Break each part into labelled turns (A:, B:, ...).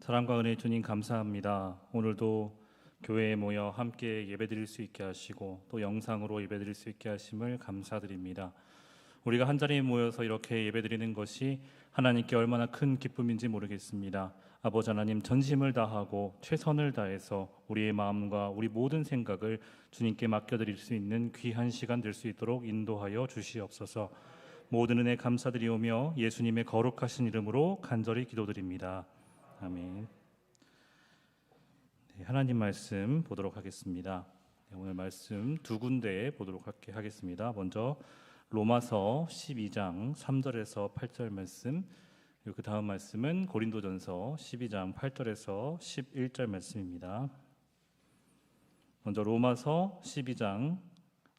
A: 사랑과 은혜 주님 감사합니다. 오늘도 교회에 모여 함께 예배드릴 수 있게 하시고 또 영상으로 예배드릴 수 있게 하심을 감사드립니다. 우리가 한자리에 모여서 이렇게 예배드리는 것이 하나님께 얼마나 큰 기쁨인지 모르겠습니다. 아버지 하나님, 전심을 다하고 최선을 다해서 우리의 마음과 우리 모든 생각을 주님께 맡겨드릴 수 있는 귀한 시간 될 수 있도록 인도하여 주시옵소서. 모든 은혜 감사드리오며 예수님의 거룩하신 이름으로 간절히 기도드립니다. 아멘. 네, 하나님 말씀 보도록 하겠습니다. 네, 오늘 말씀 두 군데 보도록 하겠습니다. 먼저 로마서 12장 3절에서 8절 말씀, 그리고 그 다음 말씀은 고린도전서 12장 8절에서 11절 말씀입니다. 먼저 로마서 12장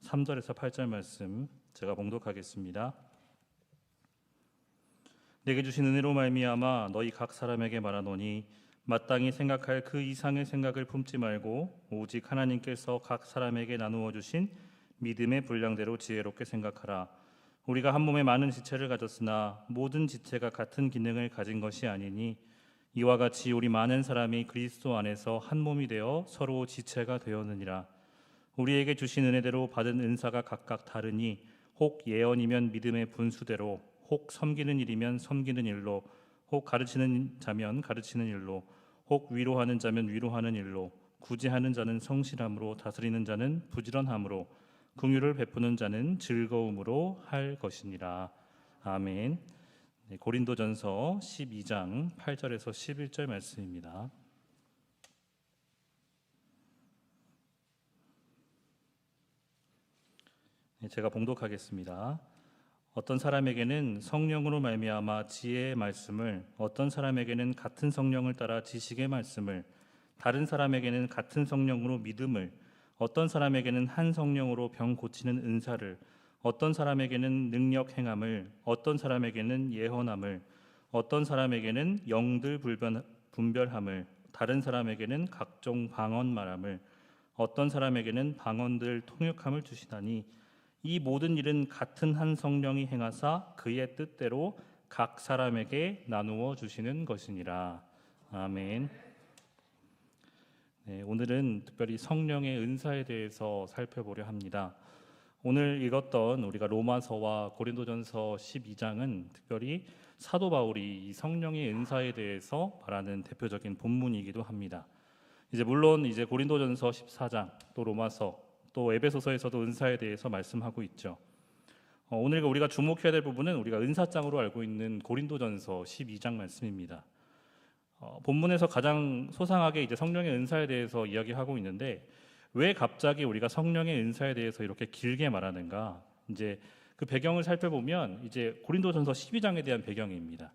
A: 3절에서 8절 말씀 제가 봉독하겠습니다. 내게 주신 은혜로 말미암아 너희 각 사람에게 말하노니 마땅히 생각할 그 이상의 생각을 품지 말고 오직 하나님께서 각 사람에게 나누어 주신 믿음의 분량대로 지혜롭게 생각하라. 우리가 한 몸에 많은 지체를 가졌으나 모든 지체가 같은 기능을 가진 것이 아니니 이와 같이 우리 많은 사람이 그리스도 안에서 한 몸이 되어 서로 지체가 되었느니라. 우리에게 주신 은혜대로 받은 은사가 각각 다르니 혹 예언이면 믿음의 분수대로, 혹 섬기는 일이면 섬기는 일로, 혹 가르치는 자면 가르치는 일로, 혹 위로하는 자면 위로하는 일로, 구제하는 자는 성실함으로, 다스리는 자는 부지런함으로, 긍휼을 베푸는 자는 즐거움으로 할 것이니라. 아멘. 네, 고린도전서 12장 8절에서 11절 말씀입니다. 네, 제가 봉독하겠습니다. 어떤 사람에게는 성령으로 말미암아 지혜의 말씀을, 어떤 사람에게는 같은 성령을 따라 지식의 말씀을, 다른 사람에게는 같은 성령으로 믿음을, 어떤 사람에게는 한 성령으로 병 고치는 은사를, 어떤 사람에게는 능력 행함을, 어떤 사람에게는 예언함을, 어떤 사람에게는 영들 분별함을, 다른 사람에게는 각종 방언 말함을, 어떤 사람에게는 방언들 통역함을 주시다니 이 모든 일은 같은 한 성령이 행하사 그의 뜻대로 각 사람에게 나누어 주시는 것이니라. 아멘. 네, 오늘은 특별히 성령의 은사에 대해서 살펴보려 합니다. 오늘 읽었던 우리가 로마서와 고린도전서 12장은 특별히 사도 바울이 이 성령의 은사에 대해서 말하는 대표적인 본문이기도 합니다. 물론 고린도전서 14장, 또 로마서, 또 에베소서에서도 은사에 대해서 말씀하고 있죠. 오늘 우리가 주목해야 될 부분은 우리가 은사장으로 알고 있는 고린도전서 12장 말씀입니다. 본문에서 가장 소상하게 성령의 은사에 대해서 이야기하고 있는데 왜 갑자기 우리가 성령의 은사에 대해서 이렇게 길게 말하는가? 그 배경을 살펴보면 고린도전서 12장에 대한 배경입니다.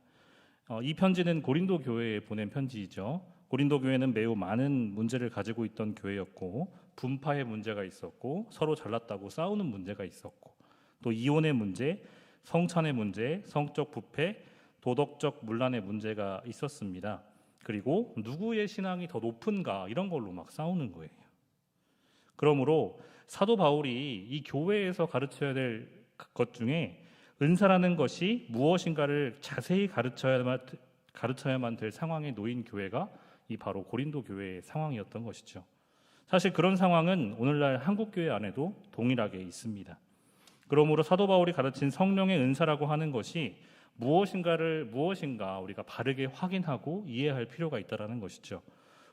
A: 이 편지는 고린도 교회에 보낸 편지이죠. 고린도 교회는 매우 많은 문제를 가지고 있던 교회였고 분파의 문제가 있었고 서로 잘났다고 싸우는 문제가 있었고 또 이혼의 문제, 성찬의 문제, 성적 부패, 도덕적 문란의 문제가 있었습니다. 그리고 누구의 신앙이 더 높은가 이런 걸로 막 싸우는 거예요. 그러므로 사도 바울이 이 교회에서 가르쳐야 될 것 중에 은사라는 것이 무엇인가를 자세히 가르쳐야만 될 상황에 놓인 교회가 이 바로 고린도 교회의 상황이었던 것이죠. 사실 그런 상황은 오늘날 한국 교회 안에도 동일하게 있습니다. 그러므로 사도 바울이 가르친 성령의 은사라고 하는 것이 무엇인가 우리가 바르게 확인하고 이해할 필요가 있다는 것이죠.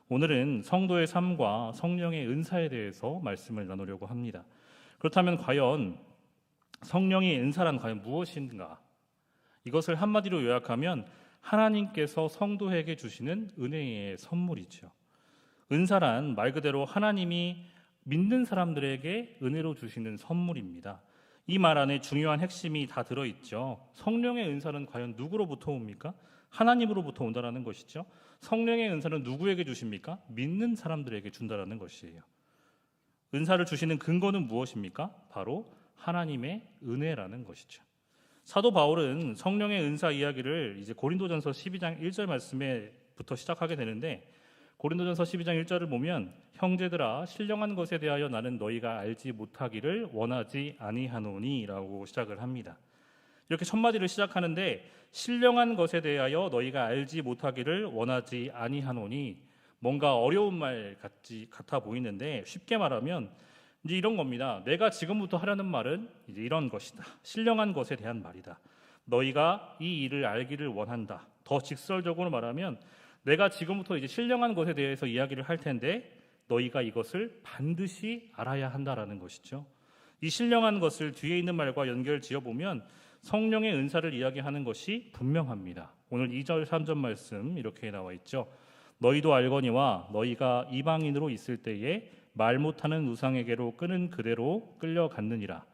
A: 오늘은 성도의 삶과 성령의 은사에 대해서 말씀을 나누려고 합니다. 그렇다면 과연 성령의 은사란 과연 무엇인가? 이것을 한마디로 요약하면 하나님께서 성도에게 주시는 은혜의 선물이죠. 은사란 말 그대로 하나님이 믿는 사람들에게 은혜로 주시는 선물입니다. 이 말 안에 중요한 핵심이 다 들어있죠. 성령의 은사는 과연 누구로부터 옵니까? 하나님으로부터 온다는 것이죠. 성령의 은사는 누구에게 주십니까? 믿는 사람들에게 준다는 것이에요. 은사를 주시는 근거는 무엇입니까? 바로 하나님의 은혜라는 것이죠. 사도 바울은 성령의 은사 이야기를 고린도전서 12장 1절 말씀에부터 시작하게 되는데 고린도전서 12장 1절을 보면 형제들아 신령한 것에 대하여 나는 너희가 알지 못하기를 원하지 아니하노니 라고 시작을 합니다. 이렇게 첫 마디를 시작하는데 신령한 것에 대하여 너희가 알지 못하기를 원하지 아니하노니, 뭔가 어려운 말 같아 보이는데 쉽게 말하면 이제 이런 겁니다. 내가 지금부터 하려는 말은 이제 이런 것이다. 신령한 것에 대한 말이다. 너희가 이 일을 알기를 원한다. 더 직설적으로 말하면 내가 지금부터 이제 신령한 것에 대해서 이야기를 할 텐데 너희가 이것을 반드시 알아야 한다라는 것이죠. 이 신령한 것을 뒤에 있는 말과 연결 지어보면 성령의 은사를 이야기하는 것이 분명합니다. 오늘 2절 3절 말씀 이렇게 나와 있죠. 너희도 알거니와 너희가 이방인으로 있을 때에 말 못하는 우상에게로 끄는 그대로 끌려갔느니라.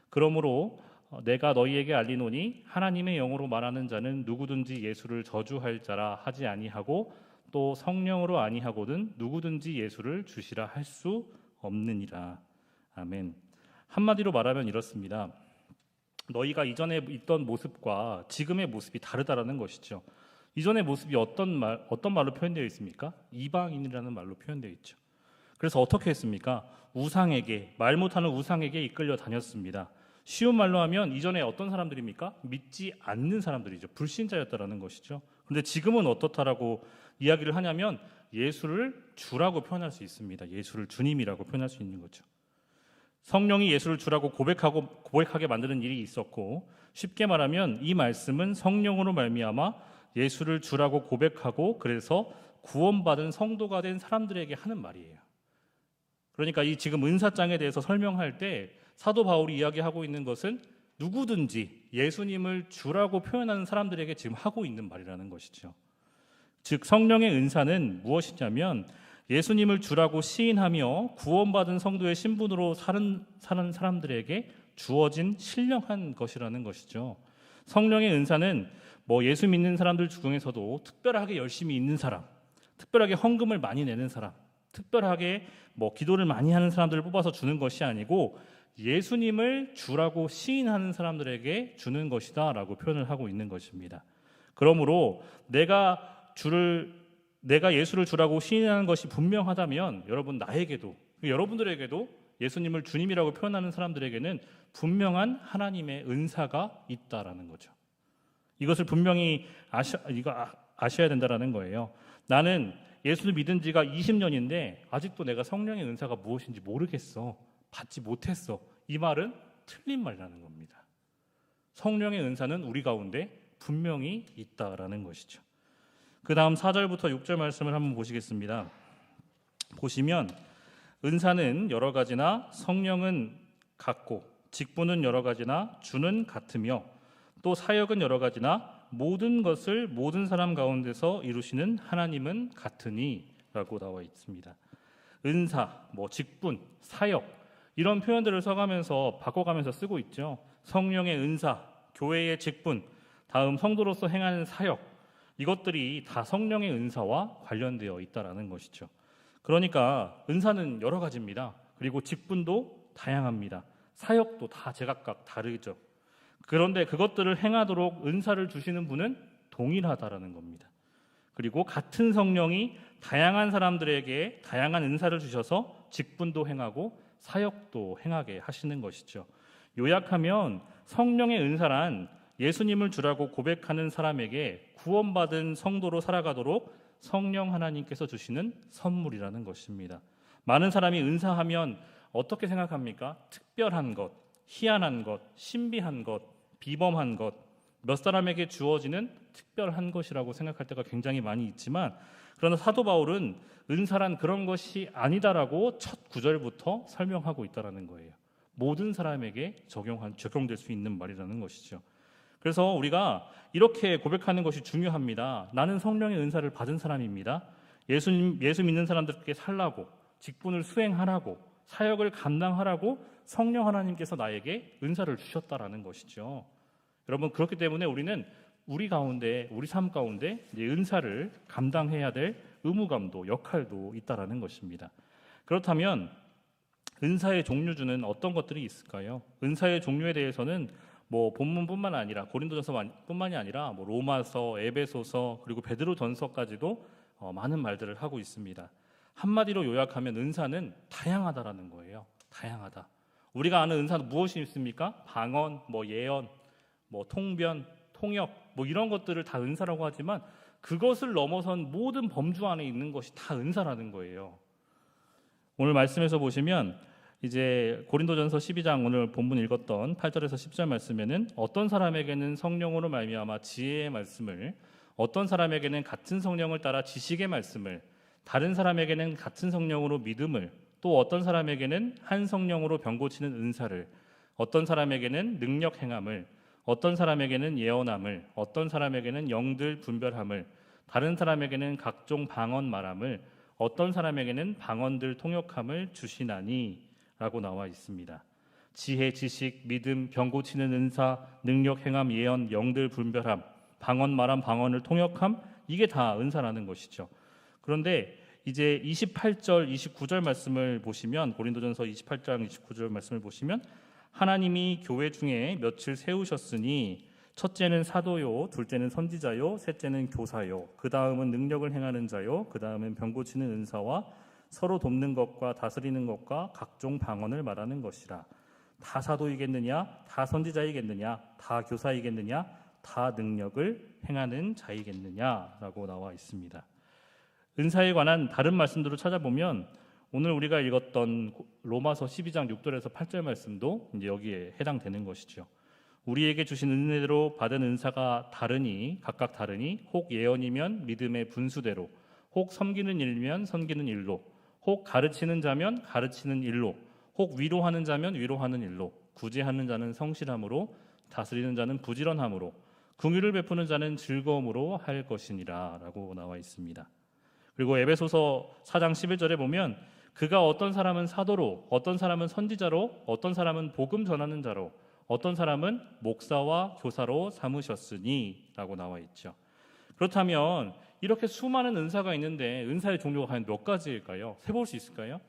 A: 그러므로 내가 너희에게 알리노니 하나님의 영으로 말하는 자는 누구든지 예수를 저주할 자라 하지 아니하고 또 성령으로 아니하거든 누구든지 예수를 주시라 할 수 없느니라. 아멘. 한마디로 말하면 이렇습니다. 너희가 이전에 있던 모습과 지금의 모습이 다르다라는 것이죠. 이전의 모습이 어떤 말로 표현되어 있습니까? 이방인이라는 말로 표현되어 있죠. 그래서 어떻게 했습니까? 우상에게, 말 못하는 우상에게 이끌려 다녔습니다. 쉬운 말로 하면 이전에 어떤 사람들입니까? 믿지 않는 사람들이죠. 불신자였다라는 것이죠. 그런데 지금은 어떻다라고 이야기를 하냐면 예수를 주라고 표현할 수 있습니다. 예수를 주님이라고 표현할 수 있는 거죠. 성령이 예수를 주라고 고백하게 만드는 일이 있었고, 쉽게 말하면 이 말씀은 성령으로 말미암아 예수를 주라고 고백하고 그래서 구원받은 성도가 된 사람들에게 하는 말이에요. 그러니까 이 지금 은사장에 대해서 설명할 때 사도 바울이 이야기하고 있는 것은 누구든지 예수님을 주라고 표현하는 사람들에게 지금 하고 있는 말이라는 것이죠. 즉 성령의 은사는 무엇이냐면 예수님을 주라고 시인하며 구원받은 성도의 신분으로 사는 사람들에게 주어진 신령한 것이라는 것이죠. 성령의 은사는 예수 믿는 사람들 중에서도 특별하게 열심히 있는 사람, 특별하게 헌금을 많이 내는 사람, 특별하게 기도를 많이 하는 사람들을 뽑아서 주는 것이 아니고 예수님을 주라고 시인하는 사람들에게 주는 것이다 라고 표현을 하고 있는 것입니다. 그러므로 내가 예수를 주라고 시인하는 것이 분명하다면 나에게도, 여러분들에게도 예수님을 주님이라고 표현하는 사람들에게는 분명한 하나님의 은사가 있다라는 거죠. 이것을 분명히 아셔야 된다라는 거예요. 나는 예수를 믿은 지가 20년인데 아직도 내가 성령의 은사가 무엇인지 모르겠어. 받지 못했어. 이 말은 틀린 말이라는 겁니다. 성령의 은사는 우리 가운데 분명히 있다라는 것이죠. 그 다음 4절부터 6절 말씀을 한번 보시겠습니다. 보시면 은사는 여러 가지나 성령은 같고 직분은 여러 가지나 주는 같으며 또 사역은 여러 가지나 모든 것을 모든 사람 가운데서 이루시는 하나님은 같으니 라고 나와 있습니다. 은사, 직분, 사역 이런 표현들을 써가면서 바꿔가면서 쓰고 있죠. 성령의 은사, 교회의 직분, 다음 성도로서 행하는 사역, 이것들이 다 성령의 은사와 관련되어 있다라는 것이죠. 그러니까 은사는 여러 가지입니다. 그리고 직분도 다양합니다. 사역도 다 제각각 다르죠. 그런데 그것들을 행하도록 은사를 주시는 분은 동일하다라는 겁니다. 그리고 같은 성령이 다양한 사람들에게 다양한 은사를 주셔서 직분도 행하고 사역도 행하게 하시는 것이죠. 요약하면 성령의 은사란 예수님을 주라고 고백하는 사람에게 구원받은 성도로 살아가도록 성령 하나님께서 주시는 선물이라는 것입니다. 많은 사람이 은사하면 어떻게 생각합니까? 특별한 것, 희한한 것, 신비한 것, 비범한 것, 몇 사람에게 주어지는 특별한 것이라고 생각할 때가 굉장히 많이 있지만, 그러나 사도 바울은 은사란 그런 것이 아니다라고 첫 구절부터 설명하고 있다는 거예요. 모든 사람에게 적용될 수 있는 말이라는 것이죠. 그래서 우리가 이렇게 고백하는 것이 중요합니다. 나는 성령의 은사를 받은 사람입니다. 예수 믿는 사람들께 살라고, 직분을 수행하라고, 사역을 감당하라고 성령 하나님께서 나에게 은사를 주셨다라는 것이죠. 여러분, 그렇기 때문에 우리는 우리 삶 가운데 은사를 감당해야 될 의무감도 역할도 있다라는 것입니다. 그렇다면 은사의 종류주는 어떤 것들이 있을까요? 은사의 종류에 대해서는 본문뿐만 아니라 고린도전서뿐만이 아니라 로마서, 에베소서 그리고 베드로전서까지도 많은 말들을 하고 있습니다. 한마디로 요약하면 은사는 다양하다라는 거예요. 다양하다. 우리가 아는 은사는 무엇이 있습니까? 방언, 예언, 뭐 통변, 통역 뭐 이런 것들을 다 은사라고 하지만 그것을 넘어선 모든 범주 안에 있는 것이 다 은사라는 거예요. 오늘 말씀에서 보시면 이제 고린도전서 12장 오늘 본문 읽었던 8절에서 10절 말씀에는 어떤 사람에게는 성령으로 말미암아 지혜의 말씀을, 어떤 사람에게는 같은 성령을 따라 지식의 말씀을, 다른 사람에게는 같은 성령으로 믿음을, 또 어떤 사람에게는 한 성령으로 병고치는 은사를, 어떤 사람에게는 능력 행함을, 어떤 사람에게는 예언함을, 어떤 사람에게는 영들 분별함을, 다른 사람에게는 각종 방언 말함을, 어떤 사람에게는 방언들 통역함을 주시나니 라고 나와 있습니다. 지혜, 지식, 믿음, 병고치는 은사, 능력 행함, 예언, 영들 분별함, 방언 말함, 방언을 통역함, 이게 다 은사라는 것이죠. 그런데 이제 28절, 29절 말씀을 보시면, 고린도전서 28장 29절 말씀을 보시면 하나님이 교회 중에 며칠 세우셨으니 첫째는 사도요, 둘째는 선지자요, 셋째는 교사요, 그 다음은 능력을 행하는 자요, 그 다음은 병고치는 은사와 서로 돕는 것과 다스리는 것과 각종 방언을 말하는 것이라. 다 사도이겠느냐? 다 선지자이겠느냐? 다 교사이겠느냐? 다 능력을 행하는 자이겠느냐라고 나와 있습니다. 은사에 관한 다른 말씀들을 찾아보면 오늘 우리가 읽었던 로마서 12장 6절에서 8절 말씀도 이제 여기에 해당되는 것이죠. 우리에게 주신 은혜대로 받은 은사가 다르니 각각 다르니 혹 예언이면 믿음의 분수대로, 혹 섬기는 일이면 섬기는 일로, 혹 가르치는 자면 가르치는 일로, 혹 위로하는 자면 위로하는 일로, 구제하는 자는 성실함으로, 다스리는 자는 부지런함으로, 긍휼을 베푸는 자는 즐거움으로 할 것이니라 라고 나와 있습니다. 그리고 에베소서 4장 11절에 보면 그가 어떤 사람은 사도로, 어떤 사람은 선지자로, 어떤 사람은 복음 전하는 자로, 어떤 사람은 목사와 교사로 삼으셨으니 라고 나와 있죠. 그렇다면 이렇게 수많은 은사가 있는데 은사의 종류가 과연 몇 가지일까요? 세볼 수 있을까요?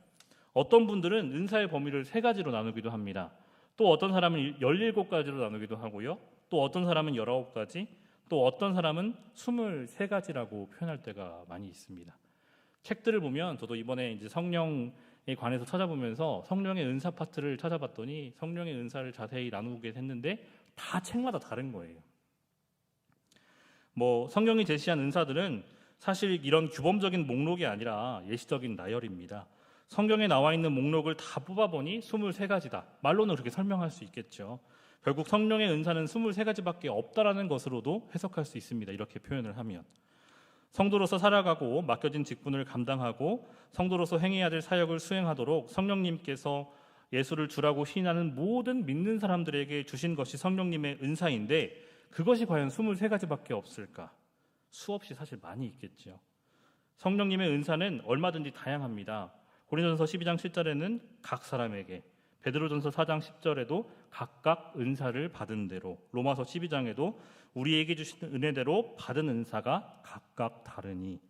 A: 어떤 분들은 은사의 범위를 3가지로 나누기도 합니다. 또 어떤 사람은 17가지로 나누기도 하고요. 또 어떤 사람은 19가지, 또 어떤 사람은 23가지라고 표현할 때가 많이 있습니다. 책들을 보면 저도 이번에 이제 성령에 관해서 찾아보면서 성령의 은사 파트를 찾아봤더니 성령의 은사를 자세히 나누게 했는데 다 책마다 다른 거예요. 뭐 성령이 제시한 은사들은 사실 이런 규범적인 목록이 아니라 예시적인 나열입니다. 성경에 나와 있는 목록을 다 뽑아보니 23가지다. 말로는 그렇게 설명할 수 있겠죠. 결국 성령의 은사는 23가지밖에 없다라는 것으로도 해석할 수 있습니다. 이렇게 표현을 하면. 성도로서 살아가고 맡겨진 직분을 감당하고 성도로서 행해야 될 사역을 수행하도록 성령님께서 예수를 주라고 시인하는 모든 믿는 사람들에게 주신 것이 성령님의 은사인데 그것이 과연 23가지밖에 없을까? 수없이 사실 많이 있겠죠. 성령님의 은사는 얼마든지 다양합니다. 고린도전서 12장 7절에는 각 사람에게, 베드로전서 4장 10절에도 각각 은사를 받은 대로, 로마서 12장에도 우리에게 주신 은혜대로 받은 은사가 각각 다르니,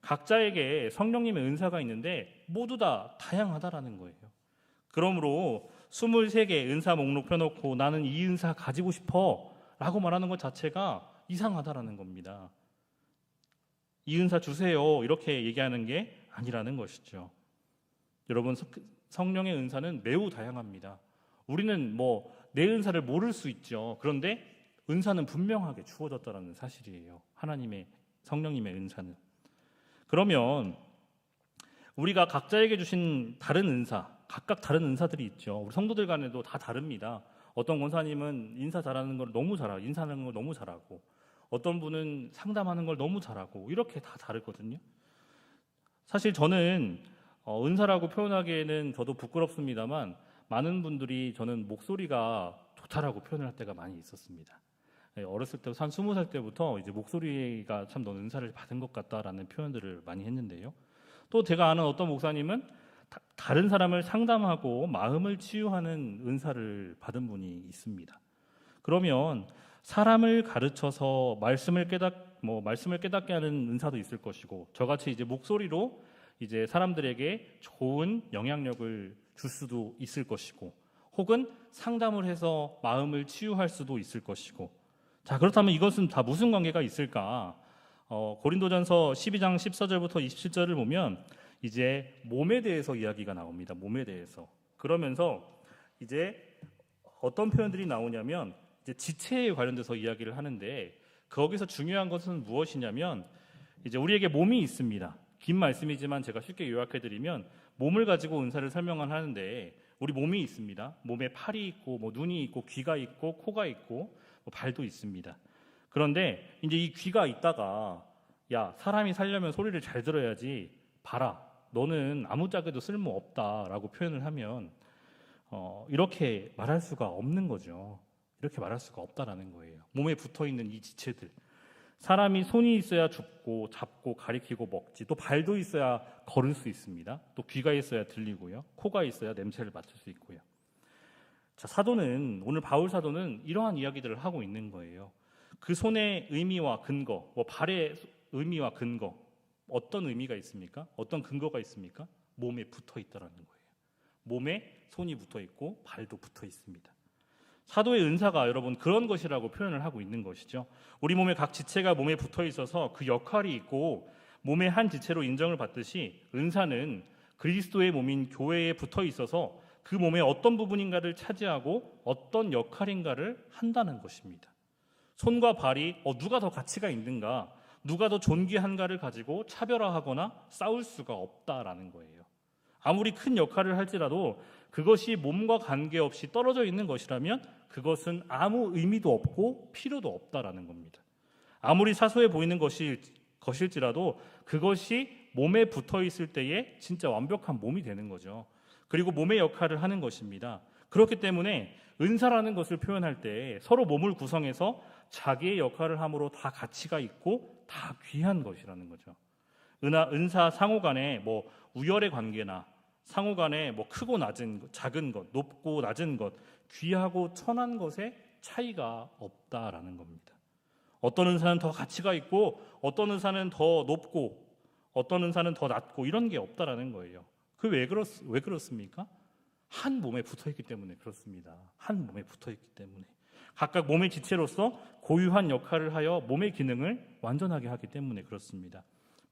A: 각자에게 성령님의 은사가 있는데 모두 다 다양하다라는 거예요. 그러므로 23개 은사 목록 펴놓고 나는 이 은사 가지고 싶어 라고 말하는 것 자체가 이상하다라는 겁니다. 이 은사 주세요 이렇게 얘기하는 게 아니라는 것이죠. 여러분, 성령의 은사는 매우 다양합니다. 우리는 내 은사를 모를 수 있죠. 그런데 은사는 분명하게 주어졌다는 사실이에요. 하나님의 성령님의 은사는. 그러면 우리가 각자에게 주신 다른 은사, 각각 다른 은사들이 있죠. 우리 성도들 간에도 다 다릅니다. 어떤 권사님은 인사 잘하는 걸 너무 잘하고, 인사하는 걸 너무 잘하고, 어떤 분은 상담하는 걸 너무 잘하고, 이렇게 다 다르거든요. 사실 저는 은사라고 표현하기에는 저도 부끄럽습니다만 많은 분들이 저는 목소리가 좋다라고 표현을 할 때가 많이 있었습니다. 어렸을 때, 한 20살 때부터 이제 목소리가 참 넌 은사를 받은 것 같다라는 표현들을 많이 했는데요. 또 제가 아는 어떤 목사님은 다른 사람을 상담하고 마음을 치유하는 은사를 받은 분이 있습니다. 그러면 사람을 가르쳐서 말씀을 깨닫게 하는 은사도 있을 것이고, 저같이 이제 목소리로 이제 사람들에게 좋은 영향력을 줄 수도 있을 것이고, 혹은 상담을 해서 마음을 치유할 수도 있을 것이고. 자, 그렇다면 이것은 다 무슨 관계가 있을까? 고린도전서 12장 14절부터 27절을 보면 이제 몸에 대해서 이야기가 나옵니다. 몸에 대해서. 그러면서 이제 어떤 표현들이 나오냐면 이제 지체에 관련돼서 이야기를 하는데 거기서 중요한 것은 무엇이냐면 이제 우리에게 몸이 있습니다. 긴 말씀이지만 제가 쉽게 요약해드리면 몸을 가지고 은사를 설명을 하는데 우리 몸이 있습니다. 몸에 팔이 있고 뭐 눈이 있고 귀가 있고 코가 있고 뭐 발도 있습니다. 그런데 이제 이 귀가 있다가 야 사람이 살려면 소리를 잘 들어야지 봐라 너는 아무짝에도 쓸모없다라고 표현을 하면 이렇게 말할 수가 없는 거죠. 이렇게 말할 수가 없다라는 거예요. 몸에 붙어있는 이 지체들 사람이 손이 있어야 줍고 잡고 가리키고 먹지 또 발도 있어야 걸을 수 있습니다. 또 귀가 있어야 들리고요. 코가 있어야 냄새를 맡을 수 있고요. 자, 오늘 바울 사도는 이러한 이야기들을 하고 있는 거예요. 그 손의 의미와 근거, 발의 의미와 근거 어떤 의미가 있습니까? 어떤 근거가 있습니까? 몸에 붙어 있다라는 거예요. 몸에 손이 붙어 있고 발도 붙어 있습니다. 사도의 은사가 여러분 그런 것이라고 표현을 하고 있는 것이죠. 우리 몸의 각 지체가 몸에 붙어 있어서 그 역할이 있고 몸의 한 지체로 인정을 받듯이 은사는 그리스도의 몸인 교회에 붙어 있어서 그 몸의 어떤 부분인가를 차지하고 어떤 역할인가를 한다는 것입니다. 손과 발이 누가 더 가치가 있는가, 누가 더 존귀한가를 가지고 차별화하거나 싸울 수가 없다라는 거예요. 아무리 큰 역할을 할지라도 그것이 몸과 관계없이 떨어져 있는 것이라면 그것은 아무 의미도 없고 필요도 없다라는 겁니다. 아무리 사소해 보이는 것일지라도 그것이 몸에 붙어 있을 때에 진짜 완벽한 몸이 되는 거죠. 그리고 몸의 역할을 하는 것입니다. 그렇기 때문에 은사라는 것을 표현할 때 서로 몸을 구성해서 자기의 역할을 함으로 다 가치가 있고 다 귀한 것이라는 거죠. 은사 상호 간에 우열의 관계나 상호 간에 크고 낮은 것, 작은 것, 높고 낮은 것, 귀하고 천한 것에 차이가 없다라는 겁니다. 어떤 은사는 더 가치가 있고 어떤 은사는 더 높고 어떤 은사는 더 낮고 이런 게 없다라는 거예요. 왜 그렇습니까? 한 몸에 붙어있기 때문에 그렇습니다. 한 몸에 붙어있기 때문에 각각 몸의 지체로서 고유한 역할을 하여 몸의 기능을 완전하게 하기 때문에 그렇습니다.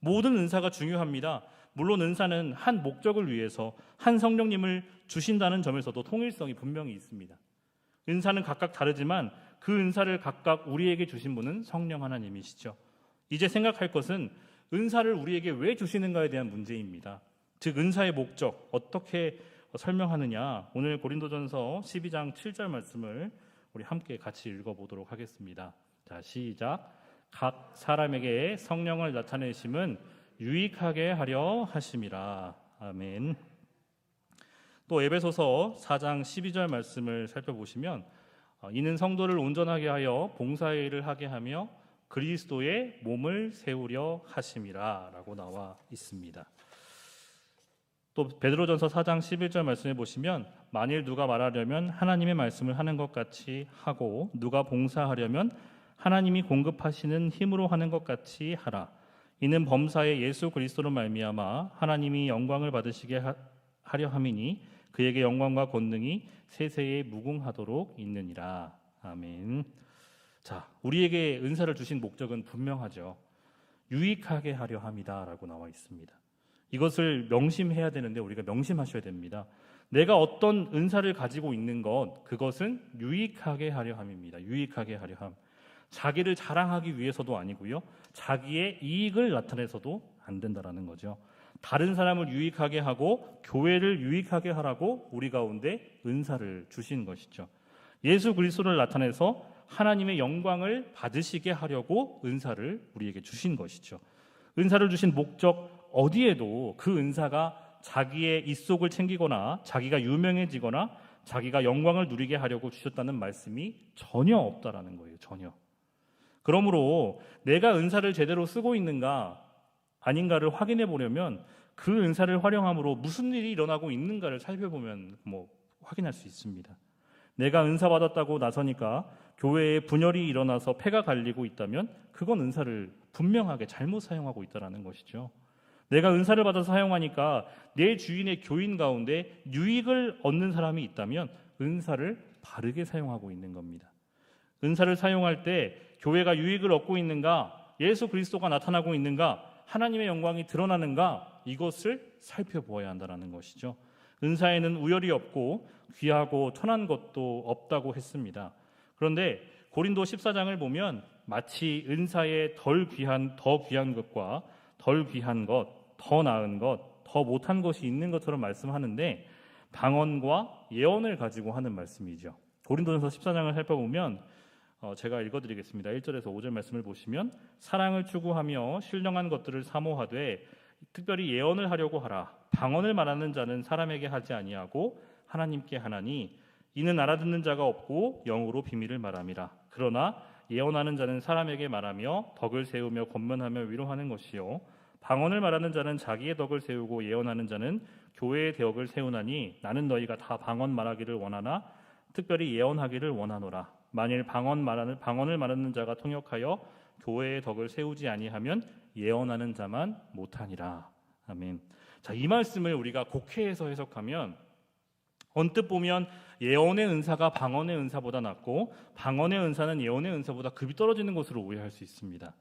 A: 모든 은사가 중요합니다. 물론 은사는 한 목적을 위해서 한 성령님을 주신다는 점에서도 통일성이 분명히 있습니다. 은사는 각각 다르지만 그 은사를 각각 우리에게 주신 분은 성령 하나님이시죠. 이제 생각할 것은 은사를 우리에게 왜 주시는가에 대한 문제입니다. 즉 은사의 목적 어떻게 설명하느냐, 오늘 고린도전서 12장 7절 말씀을 우리 함께 같이 읽어보도록 하겠습니다. 자, 시작. 각 사람에게 성령을 나타내심은 유익하게 하려 하심이라. 아멘. 또 에베소서 4장 12절 말씀을 살펴보시면 이는 성도를 온전하게 하여 봉사의 일을 하게 하며 그리스도의 몸을 세우려 하심이라 라고 나와 있습니다. 또 베드로전서 4장 11절 말씀해 보시면 만일 누가 말하려면 하나님의 말씀을 하는 것 같이 하고 누가 봉사하려면 하나님이 공급하시는 힘으로 하는 것 같이 하라. 이는 범사에 예수 그리스도로 말미암아 하나님이 영광을 받으시게 하려 함이니 그에게 영광과 권능이 세세에 무궁하도록 있느니라. 아멘. 자, 우리에게 은사를 주신 목적은 분명하죠. 유익하게 하려 함이다라고 나와 있습니다. 이것을 명심해야 되는데 우리가 명심하셔야 됩니다. 내가 어떤 은사를 가지고 있는 것, 그것은 유익하게 하려 함입니다. 유익하게 하려 함. 자기를 자랑하기 위해서도 아니고요. 자기의 이익을 나타내서도 안 된다라는 거죠. 다른 사람을 유익하게 하고 교회를 유익하게 하라고 우리 가운데 은사를 주신 것이죠. 예수 그리스도를 나타내서 하나님의 영광을 받으시게 하려고 은사를 우리에게 주신 것이죠. 은사를 주신 목적 어디에도 그 은사가 자기의 입속을 챙기거나 자기가 유명해지거나 자기가 영광을 누리게 하려고 주셨다는 말씀이 전혀 없다라는 거예요. 전혀. 그러므로 내가 은사를 제대로 쓰고 있는가 아닌가를 확인해 보려면 그 은사를 활용함으로 무슨 일이 일어나고 있는가를 살펴보면 확인할 수 있습니다. 내가 은사 받았다고 나서니까 교회에 분열이 일어나서 폐가 갈리고 있다면 그건 은사를 분명하게 잘못 사용하고 있다는 것이죠. 내가 은사를 받아서 사용하니까 내 주인의 교인 가운데 유익을 얻는 사람이 있다면 은사를 바르게 사용하고 있는 겁니다. 은사를 사용할 때 교회가 유익을 얻고 있는가, 예수 그리스도가 나타나고 있는가, 하나님의 영광이 드러나는가, 이것을 살펴보아야 한다는 것이죠. 은사에는 우열이 없고 귀하고 천한 것도 없다고 했습니다. 그런데 고린도 14장을 보면 마치 은사의 더 귀한 것과 덜 귀한 것, 더 나은 것, 더 못한 것이 있는 것처럼 말씀하는데 방언과 예언을 가지고 하는 말씀이죠. 고린도전서 14장을 살펴보면 제가 읽어드리겠습니다. 1절에서 5절 말씀을 보시면 사랑을 추구하며 신령한 것들을 사모하되 특별히 예언을 하려고 하라. 방언을 말하는 자는 사람에게 하지 아니하고 하나님께 하나니 이는 알아듣는 자가 없고 영으로 비밀을 말함이라. 그러나 예언하는 자는 사람에게 말하며 덕을 세우며 권면하며 위로하는 것이요 방언을 말하는 자는 자기의 덕을 세우고 예언하는 자는 교회의 덕을 세우나니 나는 너희가 다 방언 말하기를 원하나 특별히 예언하기를 원하노라. 만일 방언을 말하는 자가 통역하여 교회의 덕을 세우지 아니하면 예언하는 자만 못하니라. 아멘. 자, 이 말씀을 우리가 곡해해서 해석하면 언뜻 보면 예언의 은사가 방언의 은사보다 낫고 방언의 은사는 예언의 은사보다 급이 떨어지는 것으로 오해할 수 있습니다.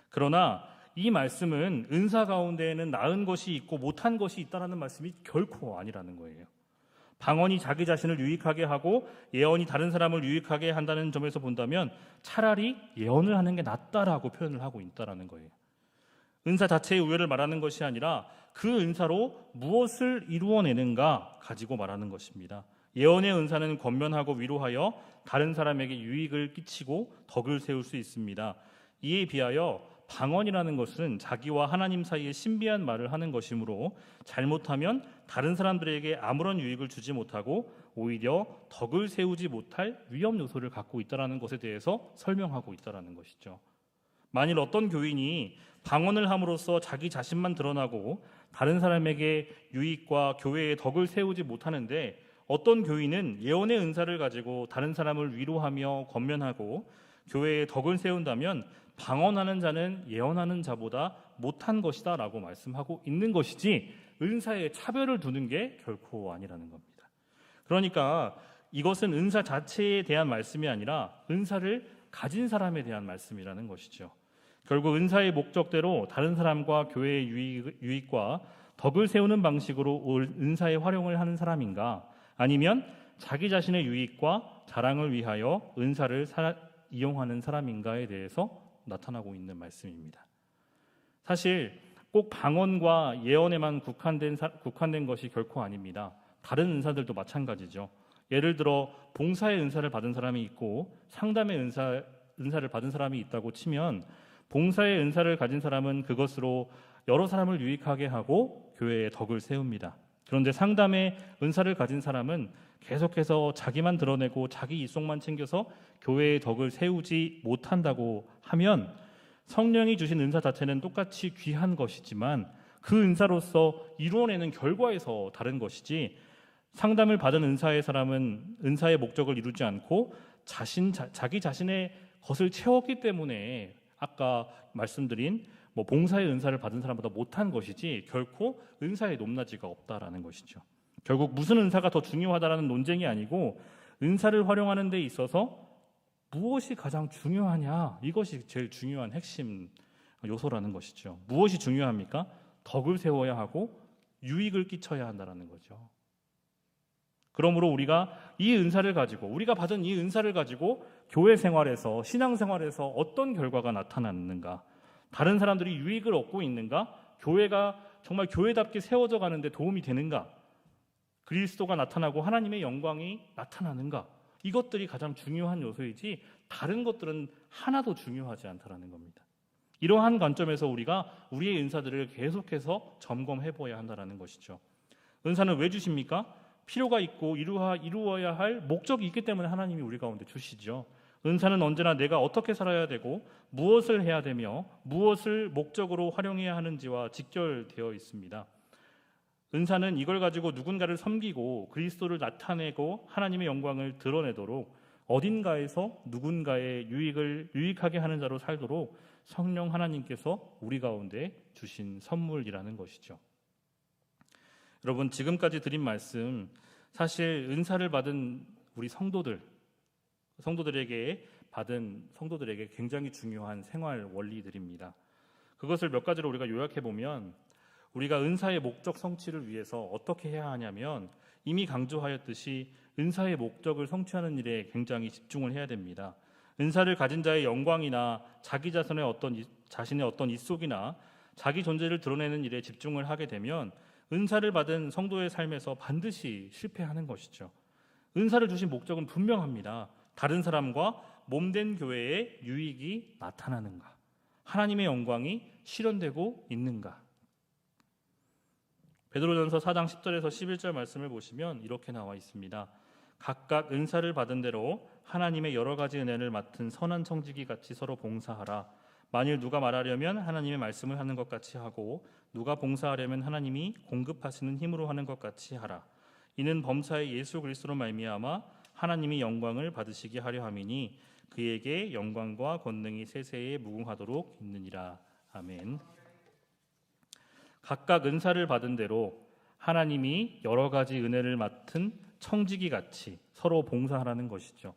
A: 그러나 이 말씀은 은사 가운데에는 나은 것이 있고 못한 것이 있다는 말씀이 결코 아니라는 거예요. 방언이 자기 자신을 유익하게 하고 예언이 다른 사람을 유익하게 한다는 점에서 본다면 차라리 예언을 하는 게 낫다라고 표현을 하고 있다는 거예요. 은사 자체의 우열을 말하는 것이 아니라 그 은사로 무엇을 이루어내는가 가지고 말하는 것입니다. 예언의 은사는 권면하고 위로하여 다른 사람에게 유익을 끼치고 덕을 세울 수 있습니다. 이에 비하여 방언이라는 것은 자기와 하나님 사이에 신비한 말을 하는 것이므로 잘못하면 다른 사람들에게 아무런 유익을 주지 못하고 오히려 덕을 세우지 못할 위험 요소를 갖고 있다는 것에 대해서 설명하고 있다는 것이죠. 만일 어떤 교인이 방언을 함으로써 자기 자신만 드러나고 다른 사람에게 유익과 교회의 덕을 세우지 못하는데 어떤 교인은 예언의 은사를 가지고 다른 사람을 위로하며 권면하고 교회의 덕을 세운다면 방언하는 자는 예언하는 자보다 못한 것이다 라고 말씀하고 있는 것이지 은사에 차별을 두는 게 결코 아니라는 겁니다. 그러니까 이것은 은사 자체에 대한 말씀이 아니라 은사를 가진 사람에 대한 말씀이라는 것이죠. 결국 은사의 목적대로 다른 사람과 교회의 유익과 덕을 세우는 방식으로 은사의 활용을 하는 사람인가 아니면 자기 자신의 유익과 자랑을 위하여 은사를 이용하는 사람인가에 대해서 나타나고 있는 말씀입니다. 사실 꼭 방언과 예언에만 국한된 것이 결코 아닙니다. 다른 은사들도 마찬가지죠. 예를 들어 봉사의 은사를 받은 사람이 있고 상담의 은사를 받은 사람이 있다고 치면 봉사의 은사를 가진 사람은 그것으로 여러 사람을 유익하게 하고 교회의 덕을 세웁니다. 그런데 상담의 은사를 가진 사람은 계속해서 자기만 드러내고 자기 이속만 챙겨서 교회의 덕을 세우지 못한다고 하면 성령이 주신 은사 자체는 똑같이 귀한 것이지만 그 은사로서 이루어내는 결과에서 다른 것이지 상담을 받은 은사의 사람은 은사의 목적을 이루지 않고 자기 자신의 것을 채웠기 때문에 아까 말씀드린 봉사의 은사를 받은 사람보다 못한 것이지 결코 은사의 높낮이가 없다라는 것이죠. 결국 무슨 은사가 더 중요하다라는 논쟁이 아니고 은사를 활용하는 데 있어서 무엇이 가장 중요하냐 이것이 제일 중요한 핵심 요소라는 것이죠. 무엇이 중요합니까? 덕을 세워야 하고 유익을 끼쳐야 한다는 거죠. 그러므로 우리가 우리가 받은 이 은사를 가지고 교회 생활에서 신앙생활에서 어떤 결과가 나타났는가, 다른 사람들이 유익을 얻고 있는가, 교회가 정말 교회답게 세워져 가는데 도움이 되는가, 그리스도가 나타나고 하나님의 영광이 나타나는가, 이것들이 가장 중요한 요소이지 다른 것들은 하나도 중요하지 않다라는 겁니다. 이러한 관점에서 우리가 우리의 은사들을 계속해서 점검해 보아야 한다는 것이죠. 은사는 왜 주십니까? 필요가 있고 이루어야 할 목적이 있기 때문에 하나님이 우리 가운데 주시죠. 은사는 언제나 내가 어떻게 살아야 되고 무엇을 해야 되며 무엇을 목적으로 활용해야 하는지와 직결되어 있습니다. 은사는 이걸 가지고 누군가를 섬기고 그리스도를 나타내고 하나님의 영광을 드러내도록 어딘가에서 누군가의 유익하게 하는 자로 살도록 성령 하나님께서 우리 가운데 주신 선물이라는 것이죠. 여러분, 지금까지 드린 말씀 사실 은사를 받은 우리 성도들에게 굉장히 중요한 생활 원리들입니다. 그것을 몇 가지로 우리가 요약해 보면 우리가 은사의 목적 성취를 위해서 어떻게 해야 하냐면 이미 강조하였듯이 은사의 목적을 성취하는 일에 굉장히 집중을 해야 됩니다. 은사를 가진 자의 영광이나 자기 자신의 어떤 입속이나 자기 존재를 드러내는 일에 집중을 하게 되면 은사를 받은 성도의 삶에서 반드시 실패하는 것이죠. 은사를 주신 목적은 분명합니다. 다른 사람과 몸된 교회의 유익이 나타나는가? 하나님의 영광이 실현되고 있는가? 베드로전서 4장 10절에서 11절 말씀을 보시면 이렇게 나와 있습니다. 각각 은사를 받은 대로 하나님의 여러 가지 은혜를 맡은 선한 청지기 같이 서로 봉사하라. 만일 누가 말하려면 하나님의 말씀을 하는 것 같이 하고 누가 봉사하려면 하나님이 공급하시는 힘으로 하는 것 같이 하라. 이는 범사의 예수 그리스도로 말미암아 하나님이 영광을 받으시게 하려 함이니 그에게 영광과 권능이 세세에 무궁하도록 있느니라. 아멘. 각각 은사를 받은 대로 하나님이 여러 가지 은혜를 맡은 청지기 같이 서로 봉사하라는 것이죠.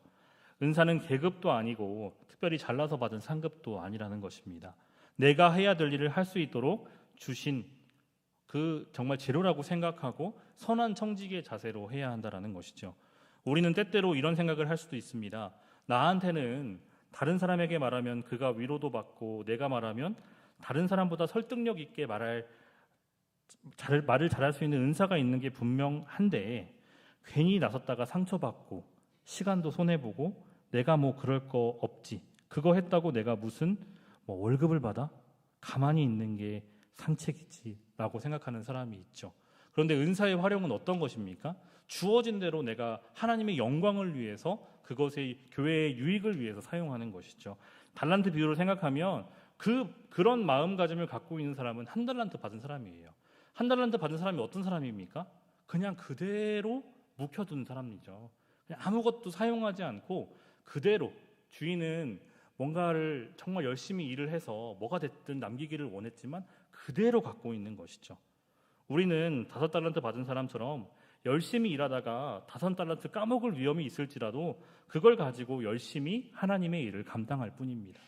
A: 은사는 계급도 아니고 특별히 잘나서 받은 상급도 아니라는 것입니다. 내가 해야 될 일을 할 수 있도록 주신 그 정말 재료라고 생각하고 선한 청지기의 자세로 해야 한다는 것이죠. 우리는 때때로 이런 생각을 할 수도 있습니다. 나한테는 다른 사람에게 말하면 그가 위로도 받고 내가 말하면 다른 사람보다 설득력 있게 말을 잘할 수 있는 은사가 있는 게 분명한데 괜히 나섰다가 상처받고 시간도 손해보고 내가 뭐 그럴 거 없지, 그거 했다고 내가 무슨 월급을 받아? 가만히 있는 게 상책이지 라고 생각하는 사람이 있죠. 그런데 은사의 활용은 어떤 것입니까? 주어진 대로 내가 하나님의 영광을 위해서 그것의 교회의 유익을 위해서 사용하는 것이죠. 달란트 비유를 생각하면 그런 마음가짐을 갖고 있는 사람은 한 달란트 받은 사람이에요. 한 달란트 받은 사람이 어떤 사람입니까? 그냥 그대로 묵혀둔 사람이죠. 그냥 아무것도 사용하지 않고 그대로 주인은 뭔가를 정말 열심히 일을 해서 뭐가 됐든 남기기를 원했지만 그대로 갖고 있는 것이죠. 우리는 5달란트 받은 사람처럼 열심히 일하다가 5달란트 까먹을 위험이 있을지라도 그걸 가지고 열심히 하나님의 일을 감당할 뿐입니다.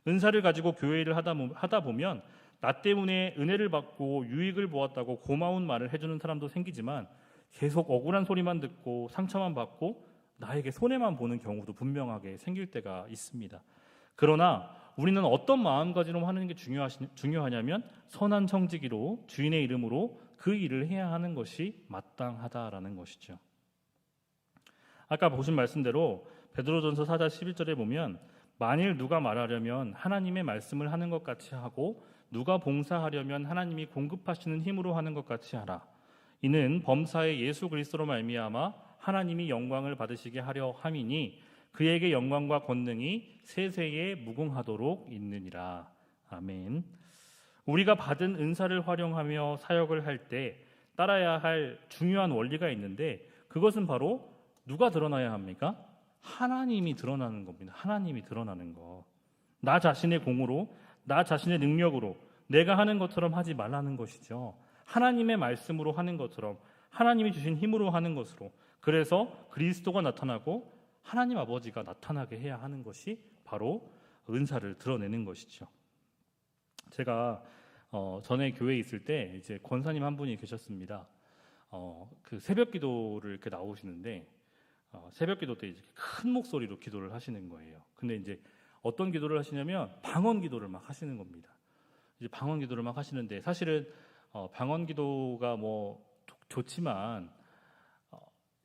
A: 은사를 가지고 교회 일을 하다 보면 나 때문에 은혜를 받고 유익을 보았다고 고마운 말을 해주는 사람도 생기지만 계속 억울한 소리만 듣고 상처만 받고 나에게 손해만 보는 경우도 분명하게 생길 때가 있습니다. 그러나 우리는 어떤 마음가짐으로 하는 게 중요하냐면 선한 청지기로 주인의 이름으로 그 일을 해야 하는 것이 마땅하다라는 것이죠. 아까 보신 말씀대로 베드로전서 4장 11절에 보면 만일 누가 말하려면 하나님의 말씀을 하는 것 같이 하고 누가 봉사하려면 하나님이 공급하시는 힘으로 하는 것 같이 하라. 이는 범사의 예수 그리스도로 말미암아 하나님이 영광을 받으시게 하려 함이니 그에게 영광과 권능이 세세에 무궁하도록 있느니라. 아멘. 우리가 받은 은사를 활용하며 사역을 할 때 따라야 할 중요한 원리가 있는데 그것은 바로 누가 드러나야 합니까? 하나님이 드러나는 겁니다. 하나님이 드러나는 거. 나 자신의 공으로, 나 자신의 능력으로 내가 하는 것처럼 하지 말라는 것이죠. 하나님의 말씀으로 하는 것처럼 하나님이 주신 힘으로 하는 것으로, 그래서 그리스도가 나타나고 하나님 아버지가 나타나게 해야 하는 것이 바로 은사를 드러내는 것이죠. 제가 전에 교회에 있을 때 이제 권사님 한 분이 계셨습니다. 그 새벽 기도를 이렇게 나오시는데 새벽 기도 때 이제 큰 목소리로 기도를 하시는 거예요. 근데 이제 어떤 기도를 하시냐면 방언 기도를 막 하시는 겁니다. 이제 방언 기도를 막 하시는데 사실은 방언 기도가 뭐 좋지만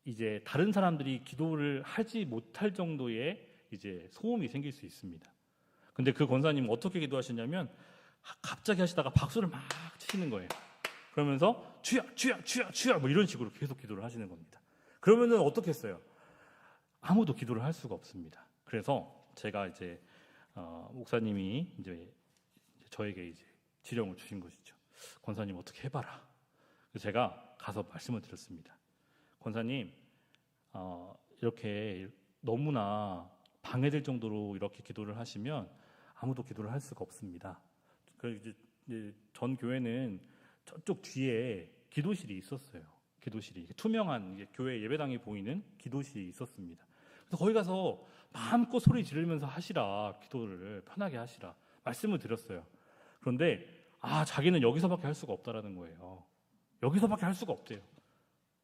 A: 이제 다른 사람들이 기도를 하지 못할 정도의 이제 소음이 생길 수 있습니다. 근데 그 권사님은 어떻게 기도하시냐면 갑자기 하시다가 박수를 막 치시는 거예요. 그러면서 주야 주야 주야 주야 뭐 이런 식으로 계속 기도를 하시는 겁니다. 그러면은 어떻게 했어요? 아무도 기도를 할 수가 없습니다. 그래서 제가 이제 목사님이 이제 저에게 이제 지령을 주신 것이죠. 권사님 어떻게 해봐라. 그래서 제가 가서 말씀을 드렸습니다. 권사님, 이렇게 너무나 방해될 정도로 이렇게 기도를 하시면 아무도 기도를 할 수가 없습니다. 그래서 이제 전 교회는 저쪽 뒤에 기도실이 있었어요. 기도실이 투명한 교회 예배당이 보이는 기도실이 있었습니다. 그래서 거기 가서 마음껏 소리 지르면서 하시라, 기도를 편하게 하시라 말씀을 드렸어요. 그런데 자기는 여기서밖에 할 수가 없다라는 거예요. 여기서밖에 할 수가 없대요.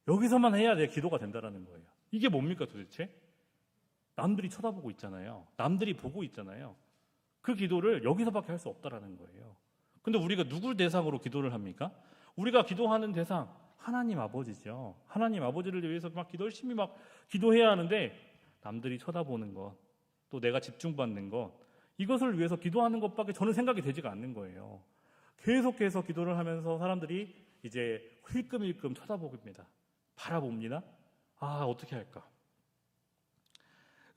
A: 여기서만 해야 내 기도가 된다라는 거예요. 이게 뭡니까 도대체? 남들이 쳐다보고 있잖아요. 남들이 보고 있잖아요. 그 기도를 여기서밖에 할 수 없다라는 거예요. 근데 우리가 누굴 대상으로 기도를 합니까? 우리가 기도하는 대상 하나님 아버지죠. 하나님 아버지를 위해서 막 열심히 막 기도해야 하는데 남들이 쳐다보는 것, 또 내가 집중받는 것, 이것을 위해서 기도하는 것밖에 저는 생각이 되지가 않는 거예요. 계속해서 기도를 하면서 사람들이 이제 힐끔힐끔 쳐다봅니다. 바라봅니다. 아, 어떻게 할까?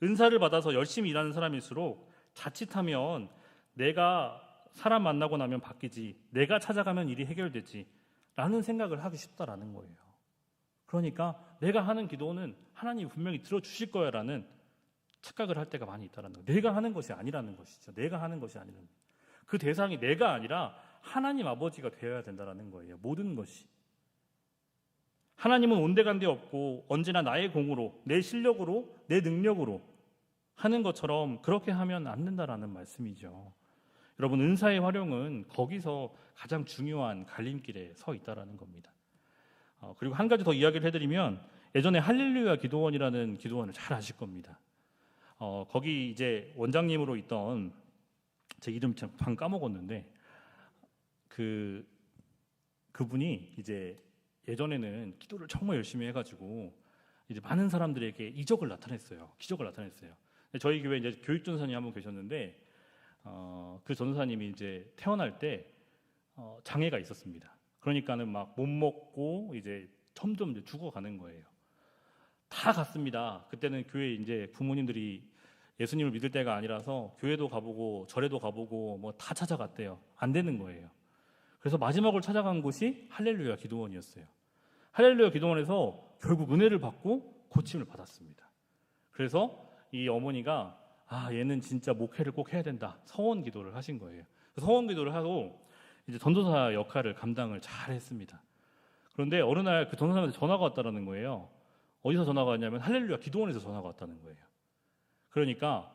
A: 은사를 받아서 열심히 일하는 사람일수록 자칫하면 내가 사람 만나고 나면 바뀌지, 내가 찾아가면 일이 해결되지 라는 생각을 하기 쉽다라는 거예요. 그러니까 내가 하는 기도는 하나님이 분명히 들어주실 거야 라는 착각을 할 때가 많이 있다는 거예요. 내가 하는 것이 아니라는 것이죠. 내가 하는 것이 아니라는 거예요. 그 대상이 내가 아니라 하나님 아버지가 되어야 된다는 거예요. 모든 것이. 하나님은 온데간데 없고 언제나 나의 공으로, 내 실력으로, 내 능력으로 하는 것처럼 그렇게 하면 안 된다라는 말씀이죠. 여러분, 은사의 활용은 거기서 가장 중요한 갈림길에 서 있다라는 겁니다. 그리고 한 가지 더 이야기를 해드리면 예전에 할렐루야 기도원이라는 기도원을 잘 아실 겁니다. 거기 이제 원장님으로 있던, 제 이름 참 방 까먹었는데 그분이 이제 예전에는 기도를 정말 열심히 해가지고 이제 많은 사람들에게 이적을 나타냈어요. 기적을 나타냈어요. 저희 교회 이제 교육 전사님 한 분 계셨는데 그 전사님이 이제 태어날 때 장애가 있었습니다. 그러니까는 막 못 먹고 이제 점점 이제 죽어가는 거예요. 다 갔습니다. 그때는 교회 이제 부모님들이 예수님을 믿을 때가 아니라서 교회도 가보고 절에도 가보고 뭐 다 찾아갔대요. 안 되는 거예요. 그래서 마지막으로 찾아간 곳이 할렐루야 기도원이었어요. 할렐루야 기도원에서 결국 은혜를 받고 고침을 받았습니다. 그래서 이 어머니가 얘는 진짜 목회를 꼭 해야 된다. 서원 기도를 하신 거예요. 서원 기도를 하고 이제 전도사 역할을 감당을 잘 했습니다. 그런데 어느 날 그 전도사님한테 전화가 왔다는 거예요. 어디서 전화가 왔냐면 할렐루야 기도원에서 전화가 왔다는 거예요. 그러니까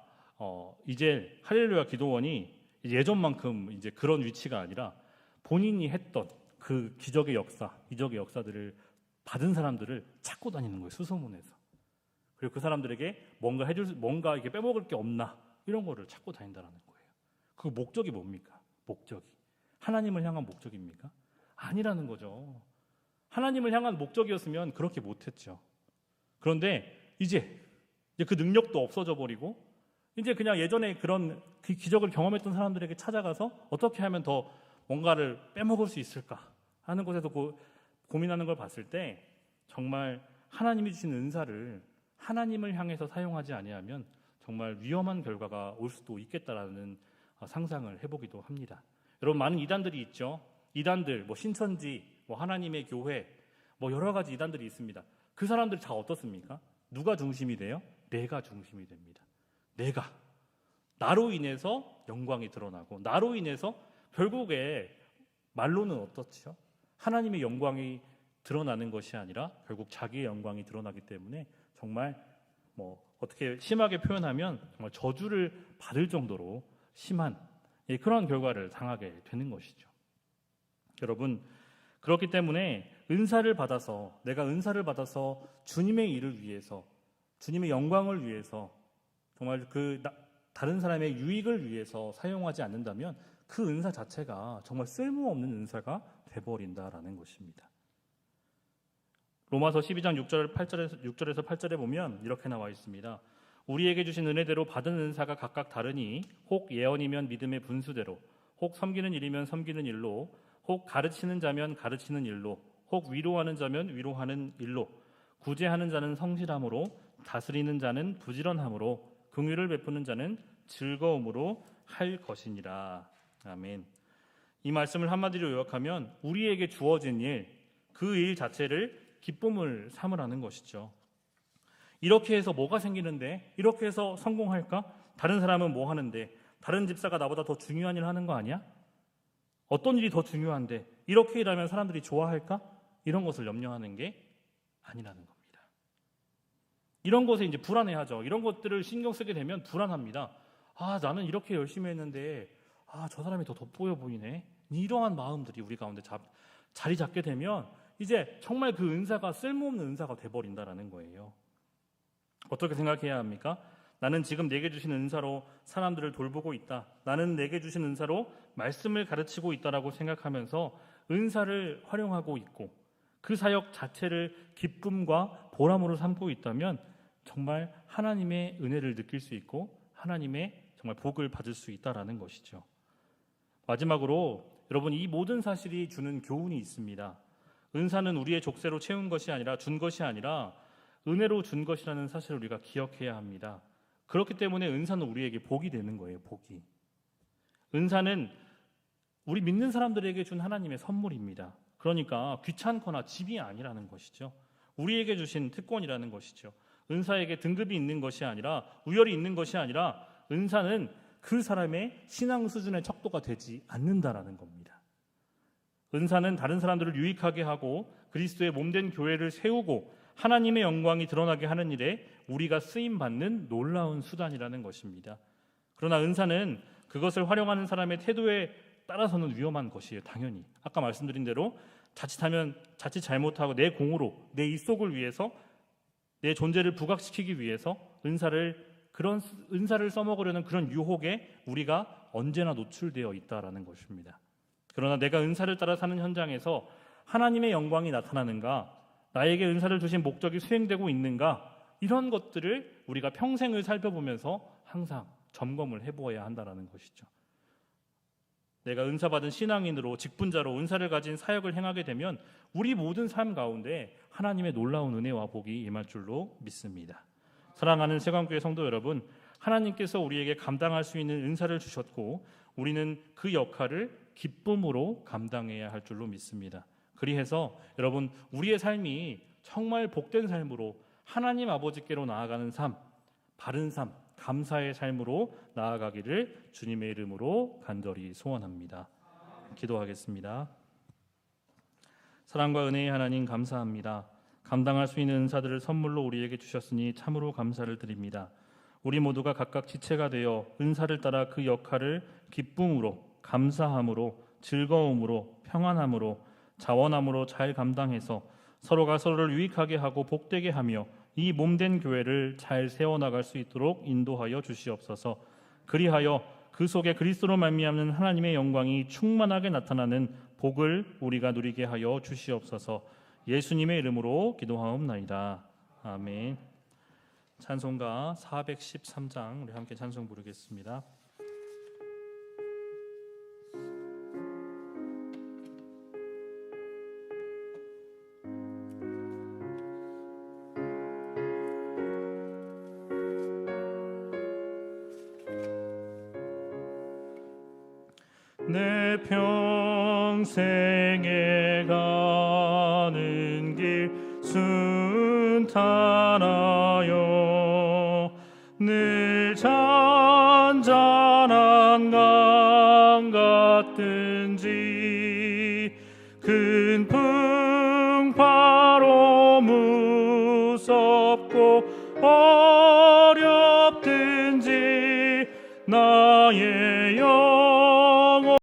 A: 이제 할렐루야 기도원이 예전만큼 이제 그런 위치가 아니라 본인이 했던 그 기적의 역사, 이적의 역사들을 받은 사람들을 찾고 다니는 거예요. 수소문해서. 그리고 그 사람들에게 뭔가 이렇게 빼먹을 게 없나 이런 거를 찾고 다닌다는 거예요. 그 목적이 뭡니까? 목적이 하나님을 향한 목적입니까? 아니라는 거죠. 하나님을 향한 목적이었으면 그렇게 못했죠. 그런데 이제 그 능력도 없어져 버리고 이제 그냥 예전에 그런 그 기적을 경험했던 사람들에게 찾아가서 어떻게 하면 더 뭔가를 빼먹을 수 있을까 하는 곳에서 고민하는 걸 봤을 때 정말 하나님이 주신 은사를 하나님을 향해서 사용하지 아니하면 정말 위험한 결과가 올 수도 있겠다라는 상상을 해보기도 합니다. 여러분, 많은 이단들이 있죠. 이단들, 신천지, 하나님의 교회, 여러 가지 이단들이 있습니다. 그 사람들이 다 어떻습니까? 누가 중심이 돼요? 내가 중심이 됩니다. 내가. 나로 인해서 영광이 드러나고 나로 인해서 결국에 말로는 어떻죠? 하나님의 영광이 드러나는 것이 아니라 결국 자기의 영광이 드러나기 때문에 정말 어떻게 심하게 표현하면 정말 저주를 받을 정도로 심한 그런 결과를 당하게 되는 것이죠. 여러분, 그렇기 때문에 내가 은사를 받아서 주님의 일을 위해서, 주님의 영광을 위해서, 정말 다른 사람의 유익을 위해서 사용하지 않는다면 그 은사 자체가 정말 쓸모없는 은사가 돼버린다라는 것입니다. 로마서 12장 6절에서 8절에 보면 이렇게 나와 있습니다. 우리에게 주신 은혜대로 받은 은사가 각각 다르니 혹 예언이면 믿음의 분수대로, 혹 섬기는 일이면 섬기는 일로, 혹 가르치는 자면 가르치는 일로, 혹 위로하는 자면 위로하는 일로, 구제하는 자는 성실함으로, 다스리는 자는 부지런함으로, 긍휼을 베푸는 자는 즐거움으로 할 것이니라. 아멘. 이 말씀을 한마디로 요약하면 우리에게 주어진 일, 그 일 자체를 기쁨을 삼으라는 것이죠. 이렇게 해서 뭐가 생기는데? 이렇게 해서 성공할까? 다른 사람은 뭐 하는데? 다른 집사가 나보다 더 중요한 일 하는 거 아니야? 어떤 일이 더 중요한데? 이렇게 일하면 사람들이 좋아할까? 이런 것을 염려하는 게 아니라는 겁니다. 이런 것에 이제 불안해하죠. 이런 것들을 신경 쓰게 되면 불안합니다. 나는 이렇게 열심히 했는데 저 사람이 더 돋보여 보이네. 이러한 마음들이 우리 가운데 자리 잡게 되면 이제 정말 그 은사가 쓸모없는 은사가 돼버린다라는 거예요. 어떻게 생각해야 합니까? 나는 지금 내게 주신 은사로 사람들을 돌보고 있다. 나는 내게 주신 은사로 말씀을 가르치고 있다라고 생각하면서 은사를 활용하고 있고 그 사역 자체를 기쁨과 보람으로 삼고 있다면 정말 하나님의 은혜를 느낄 수 있고 하나님의 정말 복을 받을 수 있다라는 것이죠. 마지막으로 여러분, 이 모든 사실이 주는 교훈이 있습니다. 은사는 우리의 족쇄로 채운 것이 아니라 준 것이 아니라 은혜로 준 것이라는 사실을 우리가 기억해야 합니다. 그렇기 때문에 은사는 우리에게 복이 되는 거예요. 복이. 은사는 우리 믿는 사람들에게 준 하나님의 선물입니다. 그러니까 귀찮거나 집이 아니라는 것이죠. 우리에게 주신 특권이라는 것이죠. 은사에게 등급이 있는 것이 아니라 우열이 있는 것이 아니라 은사는 그 사람의 신앙 수준의 척도가 되지 않는다라는 겁니다. 은사는 다른 사람들을 유익하게 하고 그리스도의 몸된 교회를 세우고 하나님의 영광이 드러나게 하는 일에 우리가 쓰임받는 놀라운 수단이라는 것입니다. 그러나 은사는 그것을 활용하는 사람의 태도에 따라서는 위험한 것이에요. 당연히 아까 말씀드린 대로 자칫 잘못하고 내 공으로 내 입속을 위해서 내 존재를 부각시키기 위해서 그런 은사를 써먹으려는 그런 유혹에 우리가 언제나 노출되어 있다라는 것입니다. 그러나 내가 은사를 따라 사는 현장에서 하나님의 영광이 나타나는가, 나에게 은사를 주신 목적이 수행되고 있는가, 이런 것들을 우리가 평생을 살펴보면서 항상 점검을 해보아야 한다는 것이죠. 내가 은사받은 신앙인으로 직분자로 은사를 가진 사역을 행하게 되면 우리 모든 삶 가운데 하나님의 놀라운 은혜와 복이 임할 줄로 믿습니다. 사랑하는 세관교회 성도 여러분, 하나님께서 우리에게 감당할 수 있는 은사를 주셨고 우리는 그 역할을 기쁨으로 감당해야 할 줄로 믿습니다. 그리해서 여러분, 우리의 삶이 정말 복된 삶으로 하나님 아버지께로 나아가는 삶, 바른 삶, 감사의 삶으로 나아가기를 주님의 이름으로 간절히 소원합니다. 기도하겠습니다. 사랑과 은혜의 하나님, 감사합니다. 감당할 수 있는 은사들을 선물로 우리에게 주셨으니 참으로 감사를 드립니다. 우리 모두가 각각 지체가 되어 은사를 따라 그 역할을 기쁨으로, 감사함으로, 즐거움으로, 평안함으로, 자원함으로 잘 감당해서 서로가 서로를 유익하게 하고 복되게 하며 이 몸된 교회를 잘 세워나갈 수 있도록 인도하여 주시옵소서. 그리하여 그 속에 그리스도로 말미암는 하나님의 영광이 충만하게 나타나는 복을 우리가 누리게 하여 주시옵소서. 예수님의 이름으로 기도하옵나이다. 아멘. 찬송가 413장 우리 함께 찬송 부르겠습니다. 내 평생에 가는 길 순탄하여 늘 잔잔한 강 같은